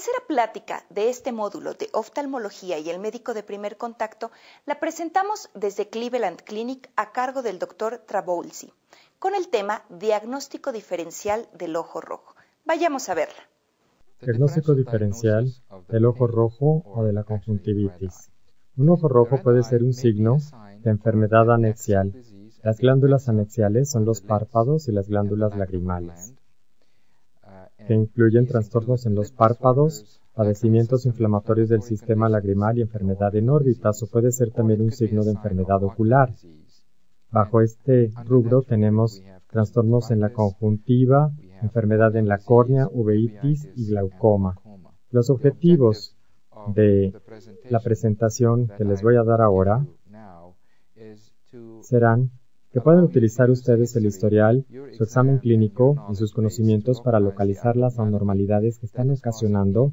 tercera plática de este módulo de oftalmología y el médico de primer contacto la presentamos desde Cleveland Clinic a cargo del Dr. Trabulsi, con el tema diagnóstico diferencial del ojo rojo. Vayamos a verla. Diagnóstico diferencial del ojo rojo o de la conjuntivitis. Un ojo rojo puede ser un signo de enfermedad anexial. Las glándulas anexiales son los párpados y las glándulas lagrimales, que incluyen trastornos en los párpados, padecimientos inflamatorios del sistema lagrimal y enfermedad en órbitas, o puede ser también un signo de enfermedad ocular. Bajo este rubro tenemos trastornos en la conjuntiva, enfermedad en la córnea, uveitis y glaucoma. Los objetivos de la presentación que les voy a dar ahora serán que pueden utilizar ustedes el historial, su examen clínico y sus conocimientos para localizar las anormalidades que están ocasionando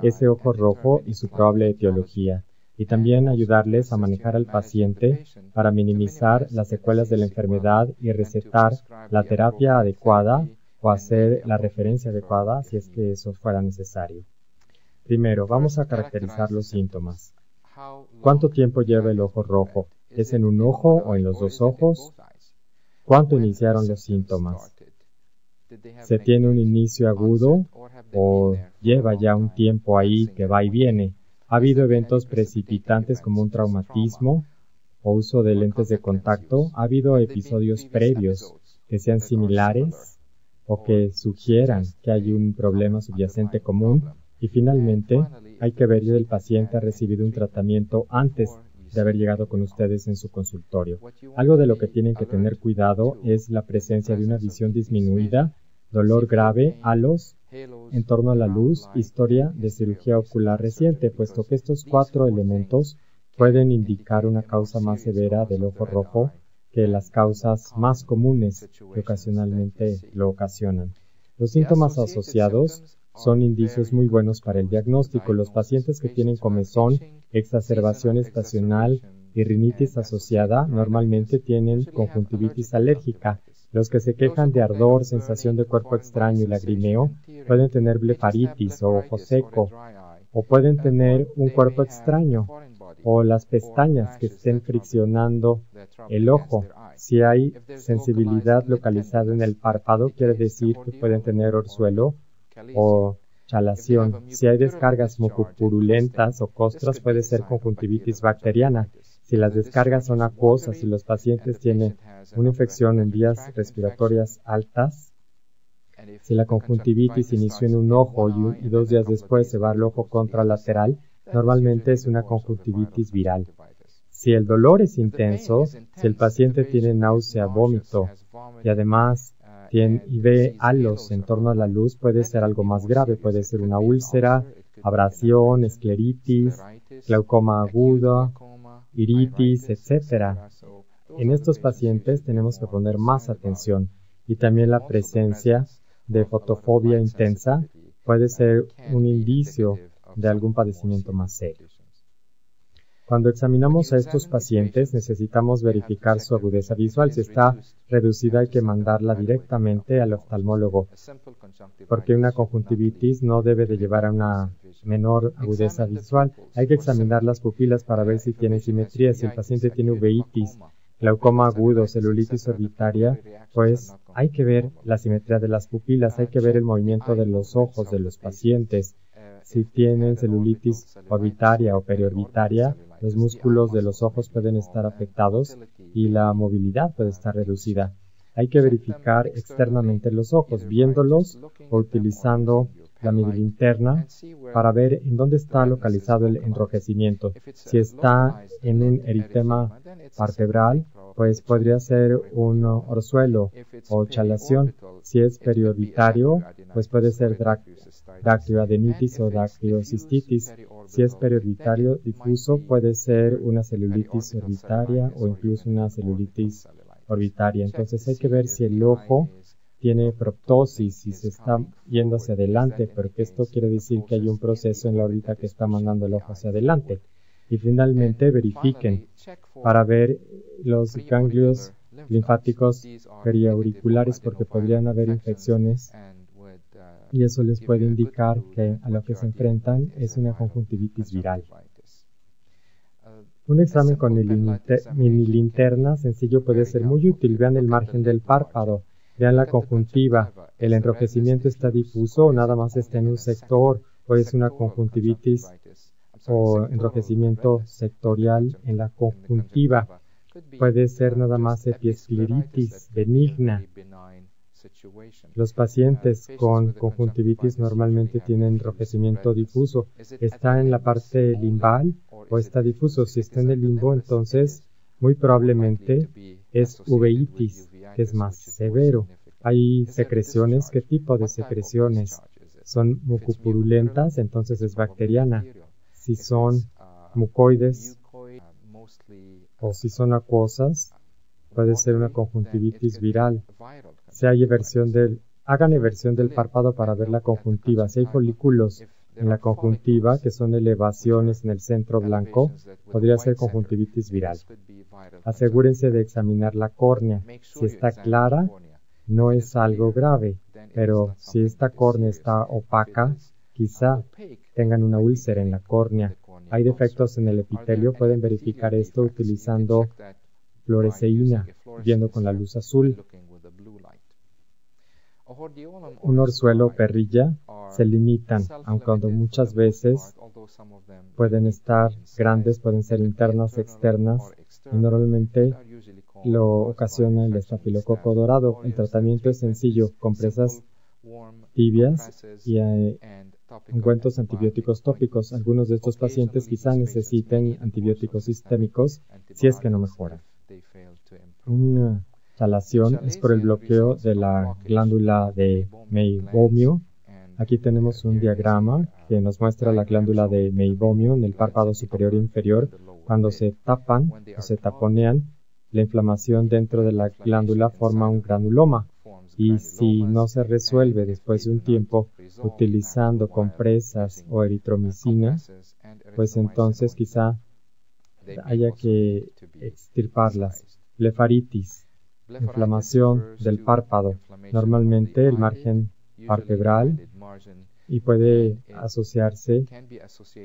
ese ojo rojo y su probable etiología, y también ayudarles a manejar al paciente para minimizar las secuelas de la enfermedad y recetar la terapia adecuada o hacer la referencia adecuada si es que eso fuera necesario. Primero, vamos a caracterizar los síntomas. ¿Cuánto tiempo lleva el ojo rojo? ¿Es en un ojo o en los dos ojos? ¿Cuánto iniciaron los síntomas? ¿Se tiene un inicio agudo o lleva ya un tiempo ahí que va y viene? ¿Ha habido eventos precipitantes como un traumatismo o uso de lentes de contacto? ¿Ha habido episodios previos que sean similares o que sugieran que hay un problema subyacente común? Y finalmente, hay que ver si el paciente ha recibido un tratamiento antes de haber llegado con ustedes en su consultorio. Algo de lo que tienen que tener cuidado es la presencia de una visión disminuida, dolor grave, halos, en torno a la luz, historia de cirugía ocular reciente, puesto que estos 4 elementos pueden indicar una causa más severa del ojo rojo que las causas más comunes que ocasionalmente lo ocasionan. Los síntomas asociados son indicios muy buenos para el diagnóstico. Los pacientes que tienen comezón, exacerbación estacional y rinitis asociada normalmente tienen conjuntivitis alérgica. Los que se quejan de ardor, sensación de cuerpo extraño y lagrimeo pueden tener blefaritis o ojo seco, o pueden tener un cuerpo extraño, o las pestañas que estén friccionando el ojo. Si hay sensibilidad localizada en el párpado, quiere decir que pueden tener orzuelo o chalación. Si hay descargas mucopurulentas o costras, puede ser conjuntivitis bacteriana. Si las descargas son acuosas y los pacientes tienen una infección en vías respiratorias altas, si la conjuntivitis inició en un ojo y 2 días después se va al ojo contralateral, normalmente es una conjuntivitis viral. Si el dolor es intenso, si el paciente tiene náusea, vómito y además y ve halos en torno a la luz, puede ser algo más grave, puede ser una úlcera, abrasión, escleritis, glaucoma agudo, iritis, etc. En estos pacientes tenemos que poner más atención, y también la presencia de fotofobia intensa puede ser un indicio de algún padecimiento más serio. Cuando examinamos a estos pacientes, necesitamos verificar su agudeza visual. Si está reducida, hay que mandarla directamente al oftalmólogo, porque una conjuntivitis no debe de llevar a una menor agudeza visual. Hay que examinar las pupilas para ver si tiene simetría. Si el paciente tiene uveitis, glaucoma agudo, celulitis orbitaria, pues hay que ver la simetría de las pupilas, hay que ver el movimiento de los ojos de los pacientes. Si tienen celulitis orbitaria o periorbitaria, los músculos de los ojos pueden estar afectados y la movilidad puede estar reducida. Hay que verificar externamente los ojos, viéndolos o utilizando la midlinterna para ver en dónde está localizado el enrojecimiento. Si está en un eritema vertebral, pues podría ser un orzuelo o chalación. Si es periorbitario, pues puede ser dactioadenitis o dactiocistitis. Si es periorbitario difuso, puede ser una celulitis orbitaria o incluso una celulitis orbitaria. Entonces hay que ver si el ojo tiene proptosis, si se está yendo hacia adelante, porque esto quiere decir que hay un proceso en la órbita que está mandando el ojo hacia adelante. Y finalmente verifiquen para ver los ganglios linfáticos periauriculares, porque podrían haber infecciones y eso les puede indicar que a lo que se enfrentan es una conjuntivitis viral. Un examen con mini linterna sencillo puede ser muy útil. Vean el margen del párpado, vean la conjuntiva, el enrojecimiento está difuso o nada más está en un sector, o es una conjuntivitis o enrojecimiento sectorial en la conjuntiva. Puede ser nada más epiescleritis benigna. Los pacientes con conjuntivitis normalmente tienen enrojecimiento difuso. ¿Está en la parte limbal o está difuso? Si está en el limbo, entonces muy probablemente es uveitis, que es más severo. Hay secreciones. ¿Qué tipo de secreciones? ¿Son mucopurulentas? Entonces es bacteriana. Si son mucoides o si son acuosas, puede ser una conjuntivitis viral. Si hay hagan eversión del párpado para ver la conjuntiva. Si hay folículos en la conjuntiva, que son elevaciones en el centro blanco, podría ser conjuntivitis viral. Asegúrense de examinar la córnea. Si está clara, no es algo grave, pero si esta córnea está opaca, quizá tengan una úlcera en la córnea. Hay defectos en el epitelio, pueden verificar esto utilizando fluoresceína, viendo con la luz azul. Un orzuelo o perrilla se limitan, aunque cuando muchas veces pueden estar grandes, pueden ser internas, externas, y normalmente lo ocasiona el estafilococo dorado. El tratamiento es sencillo, compresas tibias y ungüentos antibióticos tópicos. Algunos de estos pacientes quizá necesiten antibióticos sistémicos si es que no mejoran. Una talación es por el bloqueo de la glándula de meibomio. Aquí tenemos un diagrama que nos muestra la glándula de meibomio en el párpado superior e inferior. Cuando se tapan o se taponean, la inflamación dentro de la glándula forma un granuloma. Y si no se resuelve después de un tiempo utilizando compresas o eritromicina, pues entonces quizá haya que extirparlas. Blefaritis, inflamación del párpado, normalmente el margen palpebral, y puede asociarse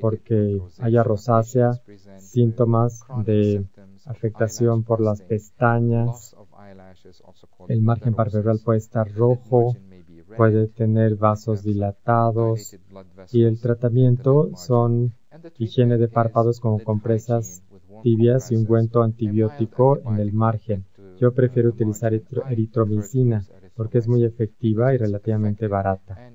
porque haya rosácea, síntomas de afectación por las pestañas. El margen palpebral puede estar rojo, puede tener vasos dilatados, y el tratamiento son higiene de párpados con compresas tibias y ungüento antibiótico en el margen. Yo prefiero utilizar eritromicina porque es muy efectiva y relativamente barata.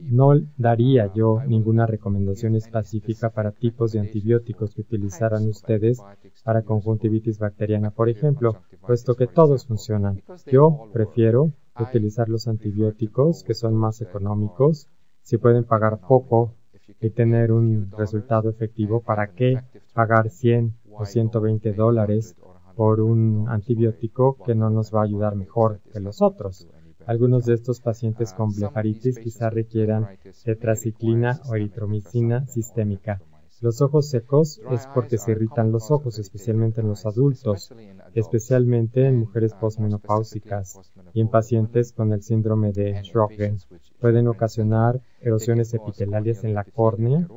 No daría yo ninguna recomendación específica para tipos de antibióticos que utilizaran ustedes para conjuntivitis bacteriana, por ejemplo, puesto que todos funcionan. Yo prefiero utilizar los antibióticos que son más económicos. Si pueden pagar poco y tener un resultado efectivo, ¿para qué pagar 100 o $120 por un antibiótico que no nos va a ayudar mejor que los otros? Algunos de estos pacientes con blefaritis quizá requieran tetraciclina o eritromicina sistémica. Los ojos secos es porque se irritan los ojos, especialmente en los adultos, especialmente en mujeres posmenopáusicas y en pacientes con el síndrome de Sjögren. Pueden ocasionar erosiones epitelarias en la córnea,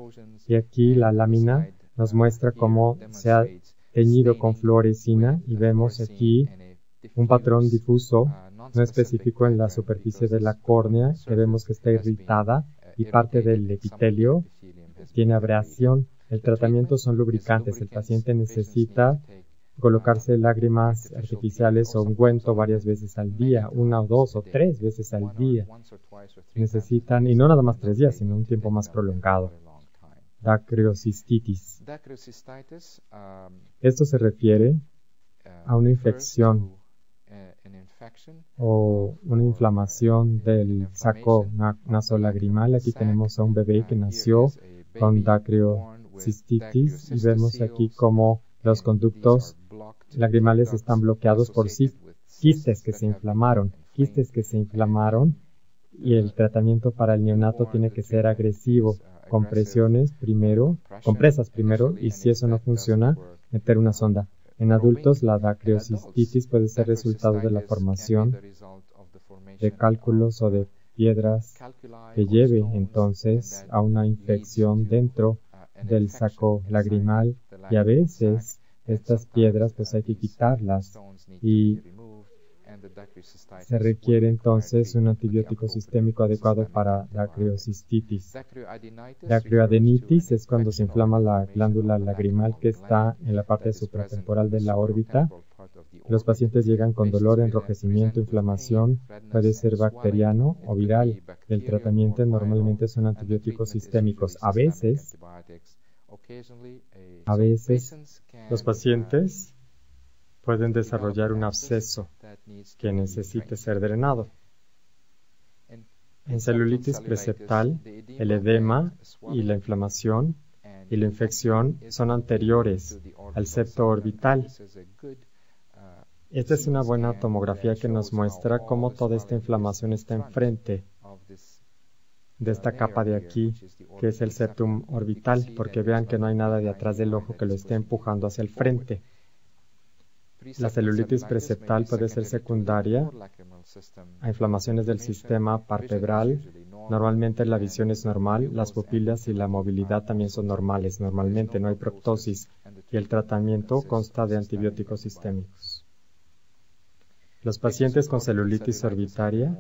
y aquí la lámina nos muestra cómo se ha teñido con fluorescina y vemos aquí un patrón difuso, no específico en la superficie de la córnea, que vemos que está irritada y parte del epitelio tiene abrasión. El tratamiento son lubricantes. El paciente necesita colocarse lágrimas artificiales o ungüento varias veces al día, 1 o 2 o 3 veces al día. Necesitan, y no nada más 3 días, sino un tiempo más prolongado. Dacryocystitis. Esto se refiere a una infección o una inflamación del saco nasolagrimal. Aquí tenemos a un bebé que nació con dacryocystitis y vemos aquí cómo los conductos lagrimales están bloqueados por quistes que se inflamaron. Y el tratamiento para el neonato tiene que ser agresivo. Compresas primero, y si eso no funciona, meter una sonda. En adultos, la dacryocystitis puede ser resultado de la formación de cálculos o de piedras que lleve entonces a una infección dentro del saco lagrimal, y a veces estas piedras pues hay que quitarlas y se requiere entonces un antibiótico sistémico adecuado para la criocistitis. La crioadenitis es cuando se inflama la glándula lagrimal que está en la parte supratemporal de la órbita. Los pacientes llegan con dolor, enrojecimiento, inflamación, puede ser bacteriano o viral. El tratamiento normalmente son antibióticos sistémicos. A veces los pacientes pueden desarrollar un absceso que necesite ser drenado. En celulitis preseptal, el edema y la inflamación y la infección son anteriores al septo orbital. Esta es una buena tomografía que nos muestra cómo toda esta inflamación está enfrente de esta capa de aquí, que es el septum orbital, porque vean que no hay nada de atrás del ojo que lo esté empujando hacia el frente. La celulitis preseptal puede ser secundaria a inflamaciones del sistema palpebral. Normalmente la visión es normal, las pupilas y la movilidad también son normales. Normalmente no hay proptosis y el tratamiento consta de antibióticos sistémicos. Los pacientes con celulitis orbitaria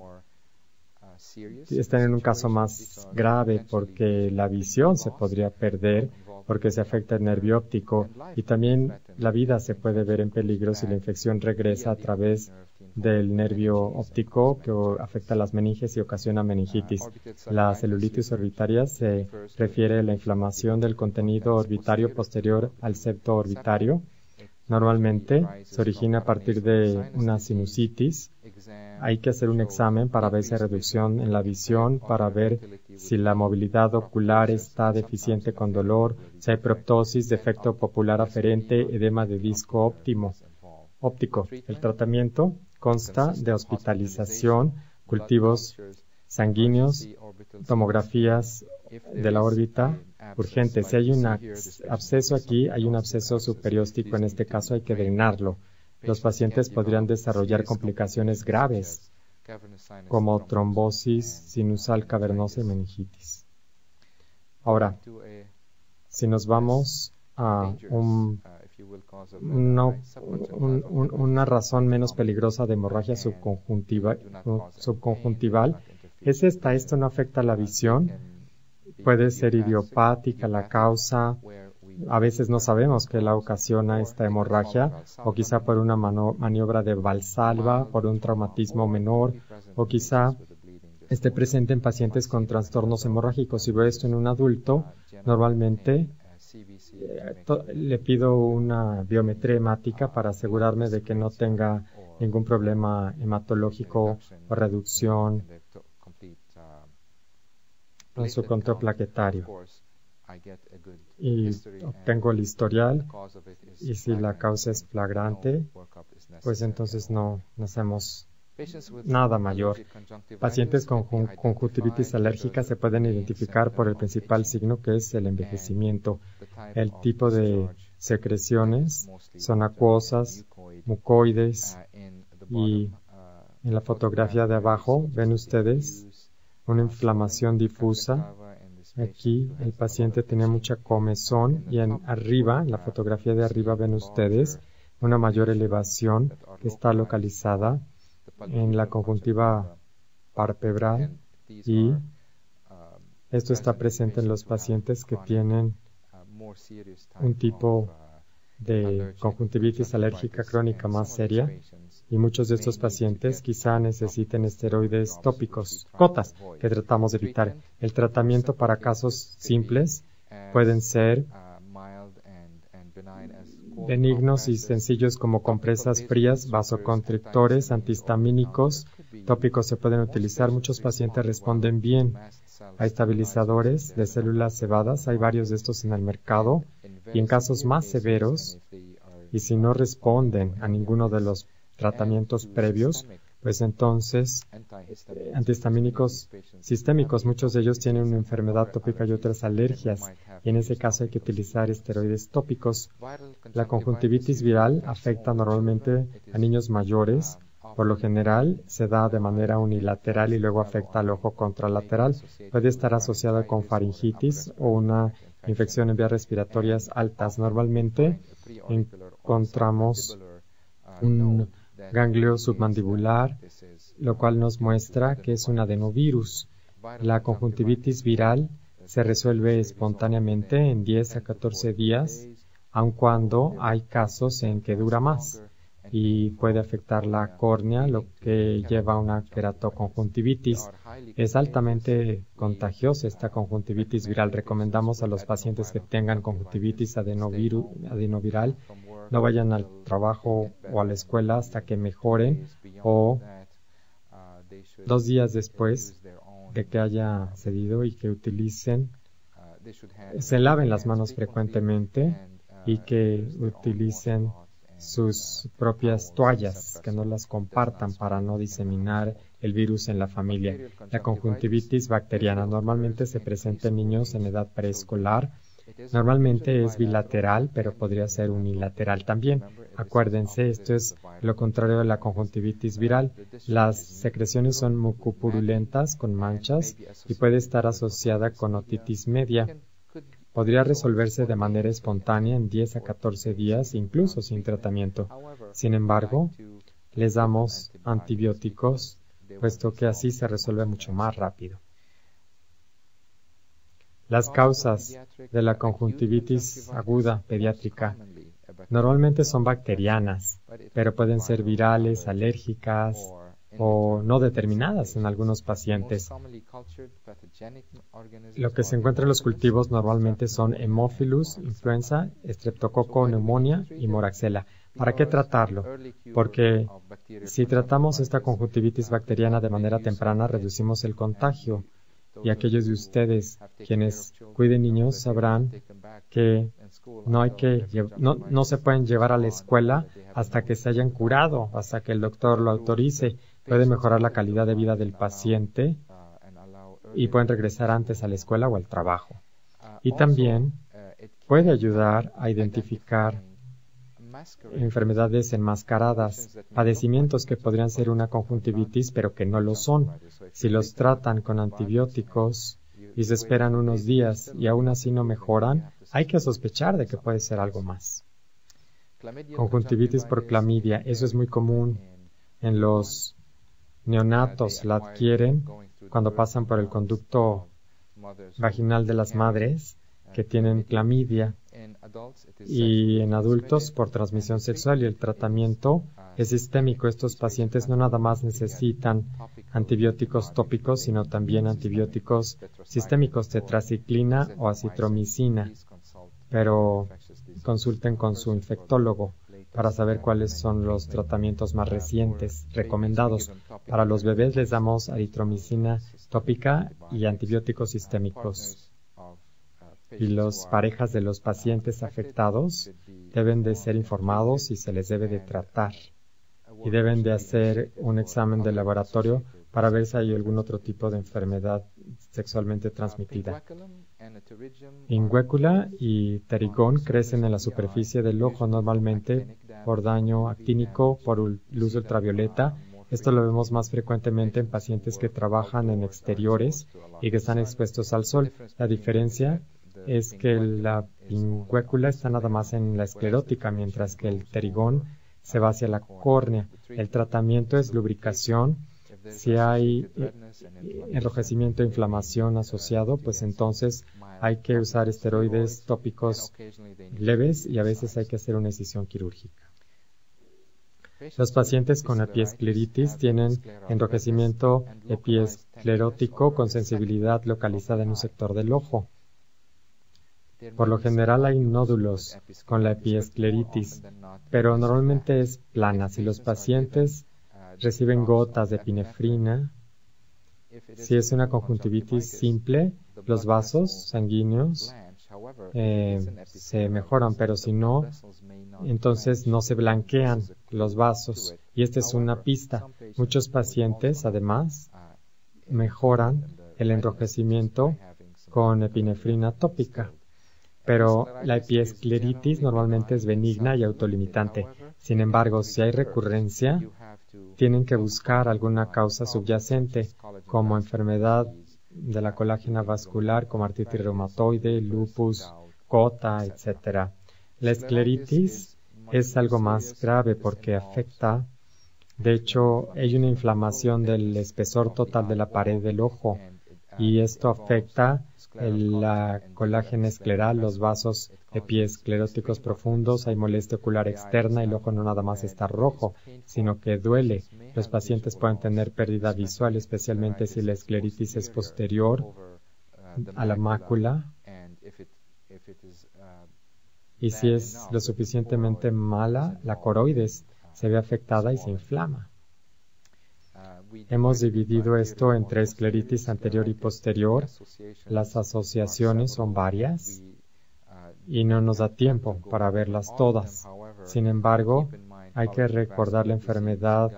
están en un caso más grave porque la visión se podría perder porque se afecta el nervio óptico y también la vida se puede ver en peligro si la infección regresa a través del nervio óptico que afecta las meninges y ocasiona meningitis. La celulitis orbitaria se refiere a la inflamación del contenido orbitario posterior al septo orbitario. Normalmente se origina a partir de una sinusitis. Hay que hacer un examen para ver si hay reducción en la visión, para ver si la movilidad ocular está deficiente con dolor, si hay proptosis, defecto popular aferente, edema de disco óptico. El tratamiento consta de hospitalización, cultivos sanguíneos, tomografías de la órbita urgentes. Si hay un absceso aquí, hay un absceso superióstico, en este caso hay que drenarlo. Los pacientes podrían desarrollar complicaciones graves, como trombosis sinusal cavernosa y meningitis. Ahora, si nos vamos a una razón menos peligrosa de hemorragia subconjuntival, es esta. Esto no afecta la visión, puede ser idiopática la causa. A veces no sabemos qué la ocasiona esta hemorragia, o quizá por una maniobra de Valsalva, por un traumatismo menor, o quizá esté presente en pacientes con trastornos hemorrágicos. Si veo esto en un adulto, normalmente le pido una biometría hemática para asegurarme de que no tenga ningún problema hematológico o reducción en su control plaquetario. Y obtengo el historial, y si la causa es flagrante, pues entonces no hacemos nada mayor. Pacientes con conjuntivitis alérgica se pueden identificar por el principal signo, que es el envejecimiento. El tipo de secreciones son acuosas, mucoides, y en la fotografía de abajo ven ustedes una inflamación difusa. Aquí el paciente tenía mucha comezón y arriba, en la fotografía de arriba ven ustedes una mayor elevación que está localizada en la conjuntiva palpebral, y esto está presente en los pacientes que tienen un tipo de conjuntivitis alérgica crónica más seria, y muchos de estos pacientes quizá necesiten esteroides tópicos, gotas, que tratamos de evitar. El tratamiento para casos simples pueden ser benignos y sencillos como compresas frías, vasoconstrictores, antihistamínicos. Tópicos se pueden utilizar. Muchos pacientes responden bien a estabilizadores de células cebadas. Hay varios de estos en el mercado. Y en casos más severos, y si no responden a ninguno de los tratamientos previos, pues entonces antihistamínicos sistémicos, muchos de ellos tienen una enfermedad tópica y otras alergias, y en ese caso hay que utilizar esteroides tópicos. La conjuntivitis viral afecta normalmente a niños mayores Por lo general, se da de manera unilateral y luego afecta al ojo contralateral. Puede estar asociado con faringitis o una infección en vías respiratorias altas. Normalmente encontramos un ganglio submandibular, lo cual nos muestra que es un adenovirus. La conjuntivitis viral se resuelve espontáneamente en 10 a 14 días, aun cuando hay casos en que dura más y puede afectar la córnea, lo que lleva a una queratoconjuntivitis. Es altamente contagiosa esta conjuntivitis viral. Recomendamos a los pacientes que tengan conjuntivitis adenoviral no vayan al trabajo o a la escuela hasta que mejoren o 2 días después de que haya cedido y que se laven las manos frecuentemente y que utilicen sus propias toallas, que no las compartan para no diseminar el virus en la familia. La conjuntivitis bacteriana normalmente se presenta en niños en edad preescolar. Normalmente es bilateral, pero podría ser unilateral también. Acuérdense, esto es lo contrario de la conjuntivitis viral. Las secreciones son mucopurulentas con manchas y puede estar asociada con otitis media. Podría resolverse de manera espontánea en 10 a 14 días, incluso sin tratamiento. Sin embargo, les damos antibióticos, puesto que así se resuelve mucho más rápido. Las causas de la conjuntivitis aguda pediátrica normalmente son bacterianas, pero pueden ser virales, alérgicas o no determinadas en algunos pacientes. Lo que se encuentra en los cultivos normalmente son Haemophilus, influenza, Streptococo, neumonía y Moraxella. ¿Para qué tratarlo? Porque si tratamos esta conjuntivitis bacteriana de manera temprana, reducimos el contagio. Y aquellos de ustedes quienes cuiden niños sabrán que no se pueden llevar a la escuela hasta que se hayan curado, hasta que el doctor lo autorice. Puede mejorar la calidad de vida del paciente y pueden regresar antes a la escuela o al trabajo. Y también puede ayudar a identificar enfermedades enmascaradas, padecimientos que podrían ser una conjuntivitis pero que no lo son. Si los tratan con antibióticos y se esperan unos días y aún así no mejoran, hay que sospechar de que puede ser algo más. Conjuntivitis por clamidia, eso es muy común en los neonatos, la adquieren cuando pasan por el conducto vaginal de las madres que tienen clamidia, y en adultos por transmisión sexual, y el tratamiento es sistémico. Estos pacientes no nada más necesitan antibióticos tópicos, sino también antibióticos sistémicos, tetraciclina o acitromicina, pero consulten con su infectólogo para saber cuáles son los tratamientos más recientes recomendados. Para los bebés les damos aritromicina tópica y antibióticos sistémicos. Y las parejas de los pacientes afectados deben de ser informados y se les debe de tratar. Y deben de hacer un examen de laboratorio para ver si hay algún otro tipo de enfermedad sexualmente transmitida. Pinguécula y pterigón crecen en la superficie del ojo normalmente por daño actínico por luz ultravioleta. Esto lo vemos más frecuentemente en pacientes que trabajan en exteriores y que están expuestos al sol. La diferencia es que la pinguécula está nada más en la esclerótica, mientras que el pterigón se va hacia la córnea. El tratamiento es lubricación. Si hay enrojecimiento e inflamación asociado, pues entonces hay que usar esteroides tópicos leves y a veces hay que hacer una incisión quirúrgica. Los pacientes con epiescleritis tienen enrojecimiento epiesclerótico con sensibilidad localizada en un sector del ojo. Por lo general hay nódulos con la epiescleritis, pero normalmente es plana. Si los pacientes reciben gotas de epinefrina, si es una conjuntivitis simple, los vasos sanguíneos se mejoran, pero si no, entonces no se blanquean los vasos. Y esta es una pista. Muchos pacientes, además, mejoran el enrojecimiento con epinefrina tópica. Pero la epiescleritis normalmente es benigna y autolimitante. Sin embargo, si hay recurrencia, tienen que buscar alguna causa subyacente, como enfermedad de la colágena vascular, como artritis reumatoide, lupus, gota, etc. La escleritis es algo más grave porque afecta, de hecho, hay una inflamación del espesor total de la pared del ojo y esto afecta la colágena escleral, los vasos epiescleróticos profundos, hay molestia ocular externa y el ojo no nada más está rojo, sino que duele. Los pacientes pueden tener pérdida visual, especialmente si la escleritis es posterior a la mácula y si es lo suficientemente mala, la coroides se ve afectada y se inflama. Hemos dividido esto entre escleritis anterior y posterior. Las asociaciones son varias y no nos da tiempo para verlas todas. Sin embargo, hay que recordar la enfermedad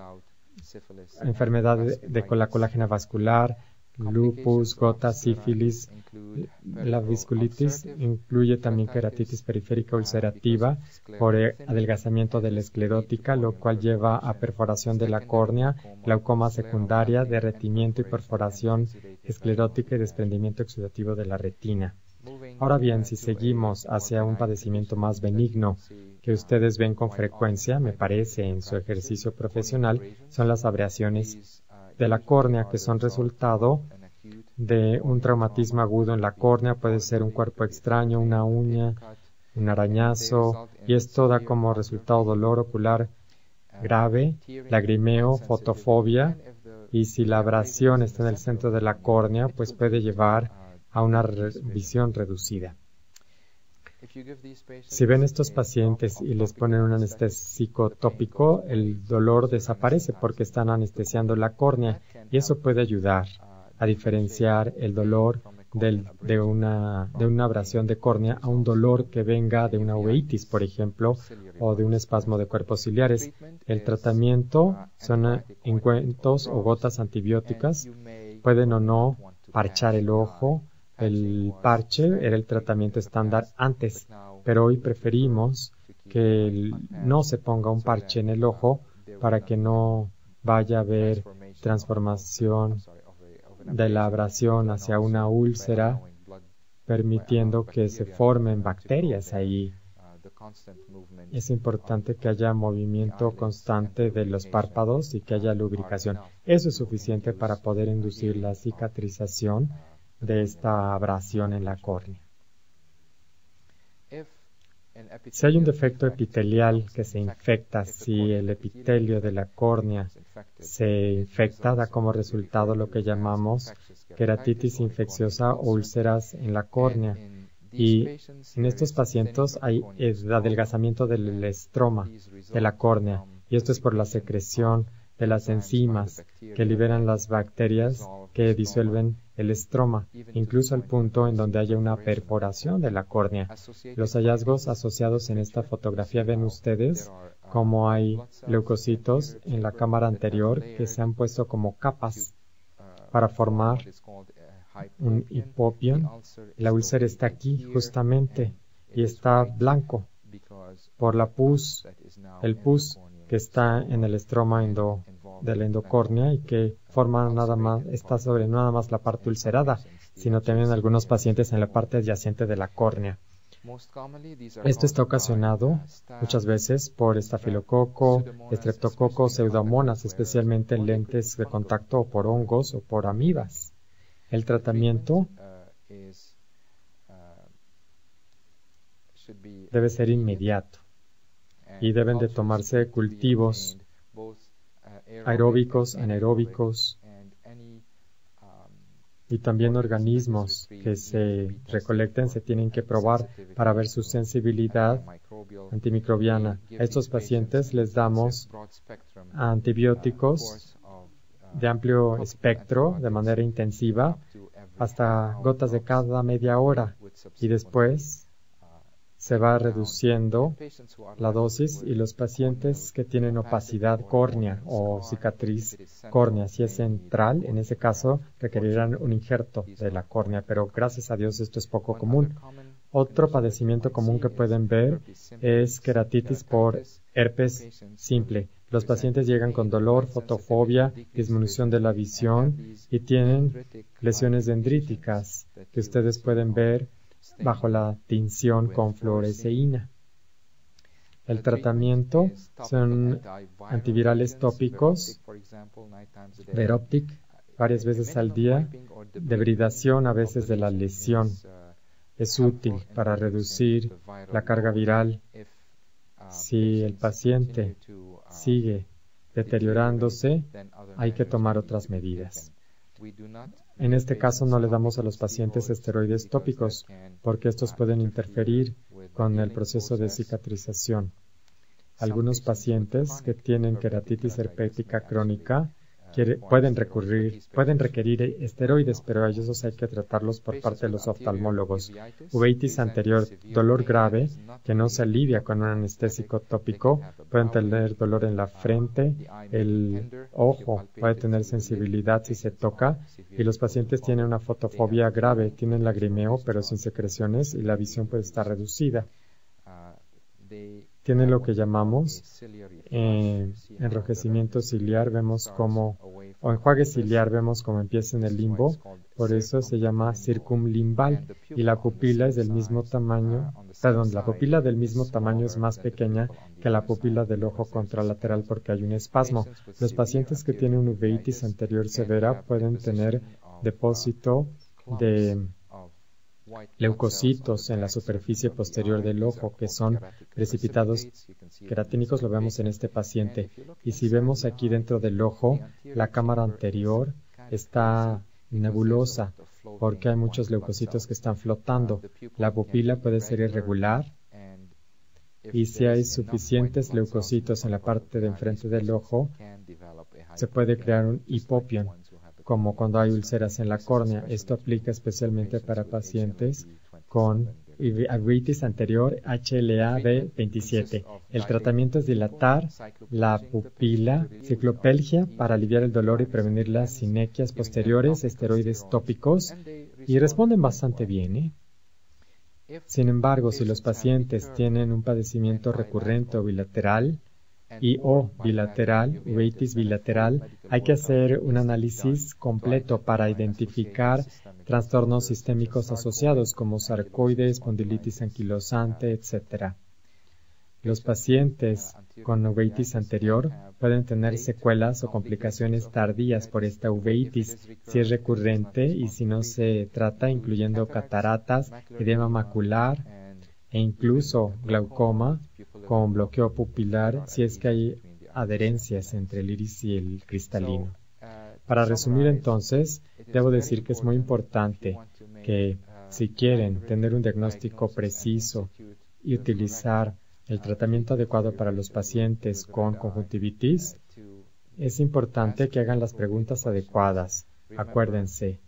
de la colágena vascular, lupus, gota, sífilis. La vasculitis incluye también queratitis periférica ulcerativa por adelgazamiento de la esclerótica, lo cual lleva a perforación de la córnea, glaucoma secundaria, derretimiento y perforación esclerótica y desprendimiento exudativo de la retina. Ahora bien, si seguimos hacia un padecimiento más benigno que ustedes ven con frecuencia, me parece, en su ejercicio profesional, son las abrasión de la córnea, que son resultado de un traumatismo agudo en la córnea. Puede ser un cuerpo extraño, una uña, un arañazo, y esto da como resultado dolor ocular grave, lagrimeo, fotofobia, y si la abrasión está en el centro de la córnea, pues puede llevar a una visión reducida. Si ven estos pacientes y les ponen un anestésico tópico, el dolor desaparece porque están anestesiando la córnea y eso puede ayudar a diferenciar el dolor de una abrasión de córnea a un dolor que venga de una uveitis, por ejemplo, o de un espasmo de cuerpos ciliares. El tratamiento son ungüentos o gotas antibióticas. Pueden o no parchar el ojo. El parche era el tratamiento estándar antes, pero hoy preferimos que no se ponga un parche en el ojo para que no vaya a haber transformación de la abrasión hacia una úlcera, permitiendo que se formen bacterias ahí. Es importante que haya movimiento constante de los párpados y que haya lubricación. Eso es suficiente para poder inducir la cicatrización de esta abrasión en la córnea. Si hay un defecto epitelial que se infecta, si el epitelio de la córnea se infecta, da como resultado lo que llamamos queratitis infecciosa o úlceras en la córnea. Y en estos pacientes hay adelgazamiento del estroma de la córnea, y esto es por la secreción de las enzimas que liberan las bacterias que disuelven el estroma, incluso al punto en donde haya una perforación de la córnea. Los hallazgos asociados en esta fotografía ven ustedes cómo hay leucocitos en la cámara anterior que se han puesto como capas para formar un hipopion. La úlcera está aquí justamente y está blanco por la pus, el pus que está en el estroma de la endocórnea y que forma está sobre no nada más la parte ulcerada, sino también en algunos pacientes en la parte adyacente de la córnea. Esto está ocasionado muchas veces por estafilococo, estreptococo, pseudomonas, especialmente en lentes de contacto o por hongos o por amibas. El tratamiento debe ser inmediato y deben de tomarse cultivos aeróbicos, anaeróbicos y también organismos que se recolecten se tienen que probar para ver su sensibilidad antimicrobiana. A estos pacientes les damos antibióticos de amplio espectro de manera intensiva, hasta gotas de cada media hora, y después se va reduciendo la dosis, y los pacientes que tienen opacidad córnea o cicatriz córnea, si es central, en ese caso requerirán un injerto de la córnea, pero gracias a Dios esto es poco común. Otro padecimiento común que pueden ver es queratitis por herpes simple. Los pacientes llegan con dolor, fotofobia, disminución de la visión y tienen lesiones dendríticas que ustedes pueden ver bajo la tinción con fluoresceína. El tratamiento son antivirales tópicos, Veroptic, varias veces al día, debridación a veces de la lesión. Es útil para reducir la carga viral. Si el paciente sigue deteriorándose, hay que tomar otras medidas. En este caso no le damos a los pacientes esteroides tópicos porque estos pueden interferir con el proceso de cicatrización. Algunos pacientes que tienen queratitis herpética crónica pueden requerir esteroides, pero a ellos hay que tratarlos por parte de los oftalmólogos. Uveitis anterior, dolor grave que no se alivia con un anestésico tópico, pueden tener dolor en la frente, el ojo puede tener sensibilidad si se toca, y los pacientes tienen una fotofobia grave, tienen lagrimeo pero sin secreciones y la visión puede estar reducida. Tienen lo que llamamos enrojecimiento ciliar, o enjuague ciliar, vemos como empieza en el limbo, por eso se llama circunlimbal, y la pupila es del mismo tamaño, la pupila del mismo tamaño es más pequeña que la pupila del ojo contralateral porque hay un espasmo. Los pacientes que tienen una uveitis anterior severa pueden tener depósito de leucocitos en la superficie posterior del ojo que son precipitados queratínicos, lo vemos en este paciente. Y si vemos aquí dentro del ojo, la cámara anterior está nebulosa porque hay muchos leucocitos que están flotando. La pupila puede ser irregular y si hay suficientes leucocitos en la parte de enfrente del ojo, se puede crear un hipopión, como cuando hay úlceras en la córnea. Esto aplica especialmente para pacientes con uveitis anterior HLA-B27. El tratamiento es dilatar la pupila, ciclopelgia para aliviar el dolor y prevenir las sinequias posteriores, esteroides tópicos, y responden bastante bien, Sin embargo, si los pacientes tienen un padecimiento recurrente o bilateral, uveitis bilateral, hay que hacer un análisis completo para identificar trastornos sistémicos asociados como sarcoides, espondilitis anquilosante, etc. Los pacientes con uveitis anterior pueden tener secuelas o complicaciones tardías por esta uveitis si es recurrente y si no se trata, incluyendo cataratas, edema macular e incluso glaucoma con bloqueo pupilar si es que hay adherencias entre el iris y el cristalino. Para resumir entonces, debo decir que es muy importante que si quieren tener un diagnóstico preciso y utilizar el tratamiento adecuado para los pacientes con conjuntivitis, es importante que hagan las preguntas adecuadas. Acuérdense,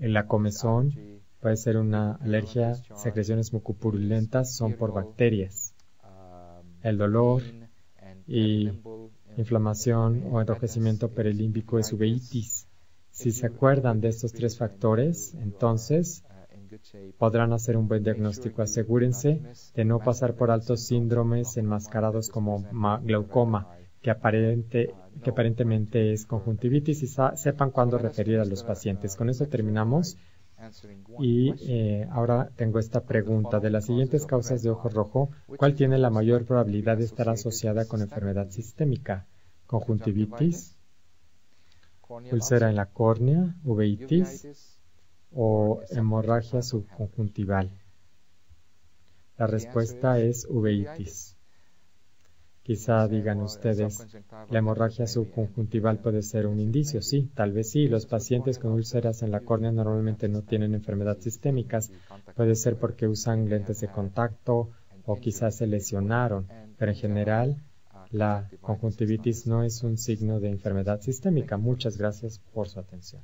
la comezón puede ser una alergia, secreciones mucopurulentas son por bacterias. El dolor y inflamación o enrojecimiento perelímbico es uveitis. Si se acuerdan de estos tres factores, entonces podrán hacer un buen diagnóstico. Asegúrense de no pasar por altos síndromes enmascarados como glaucoma, que aparentemente es conjuntivitis, y sepan cuándo referir a los pacientes. Con eso terminamos. Y ahora tengo esta pregunta. De las siguientes causas de ojo rojo, ¿cuál tiene la mayor probabilidad de estar asociada con enfermedad sistémica? ¿Conjuntivitis? ¿Úlcera en la córnea? ¿Uveitis? ¿O hemorragia subconjuntival? La respuesta es uveitis. Quizá digan ustedes, la hemorragia subconjuntival puede ser un indicio. Sí, tal vez sí. Los pacientes con úlceras en la córnea normalmente no tienen enfermedades sistémicas. Puede ser porque usan lentes de contacto o quizás se lesionaron. Pero en general, la conjuntivitis no es un signo de enfermedad sistémica. Muchas gracias por su atención.